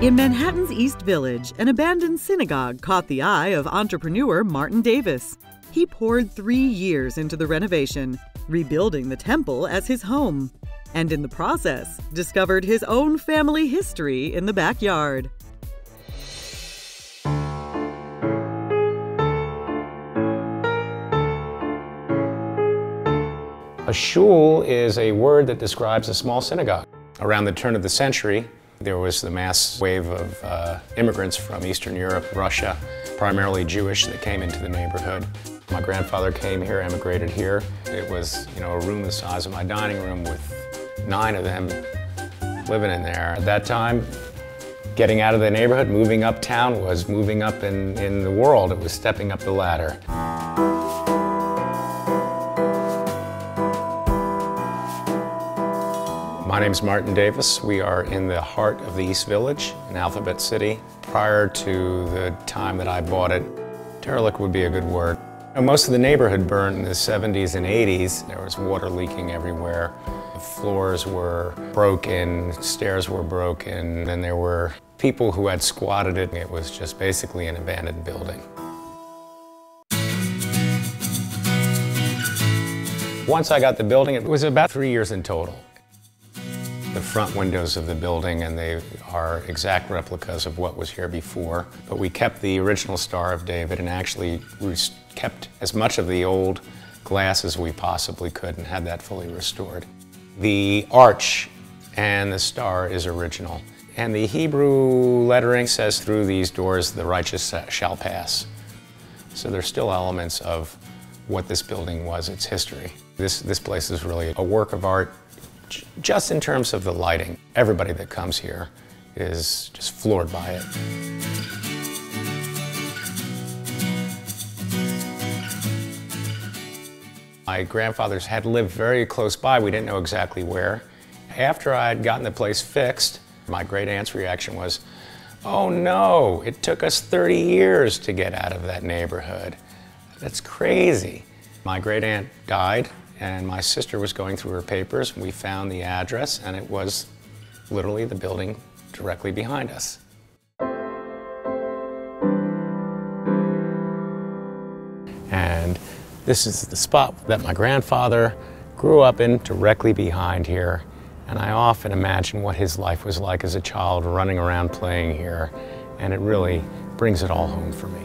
In Manhattan's East Village, an abandoned synagogue caught the eye of entrepreneur Martin Davis. He poured 3 years into the renovation, rebuilding the temple as his home, and in the process, discovered his own family history in the backyard. A shul is a word that describes a small synagogue. Around the turn of the century, there was the mass wave of immigrants from Eastern Europe, Russia, primarily Jewish, that came into the neighborhood. My grandfather came here, emigrated here. It was, a room the size of my dining room with 9 of them living in there. At that time, getting out of the neighborhood, moving uptown was moving up in the world. It was stepping up the ladder. My name's Martin Davis. We are in the heart of the East Village in Alphabet City. Prior to the time that I bought it, derelict would be a good word. Most of the neighborhood burned in the 70s and 80s. There was water leaking everywhere. The floors were broken, stairs were broken, and there were people who had squatted it. It was just basically an abandoned building. Once I got the building, it was about 3 years in total. The front windows of the building, and they are exact replicas of what was here before. But we kept the original Star of David and actually kept as much of the old glass as we possibly could and had that fully restored. The arch and the star is original. And the Hebrew lettering says, "Through these doors the righteous shall pass." So there's still elements of what this building was, its history. This place is really a work of art. Just in terms of the lighting, everybody that comes here is just floored by it. My grandfathers had lived very close by. We didn't know exactly where. After I had gotten the place fixed, my great aunt's reaction was, "Oh no, it took us 30 years to get out of that neighborhood. That's crazy." My great aunt died, and my sister was going through her papers. We found the address, and it was literally the building directly behind us. And this is the spot that my grandfather grew up in, directly behind here. And I often imagine what his life was like as a child, running around playing here, and it really brings it all home for me.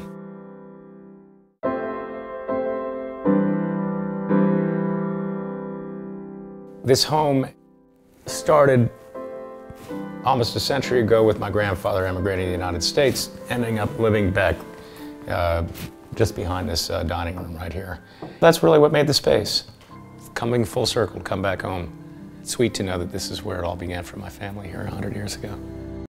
This home started almost a century ago with my grandfather emigrating to the United States, ending up living back just behind this dining room right here. That's really what made the space. Coming full circle, come back home. It's sweet to know that this is where it all began for my family here 100 years ago.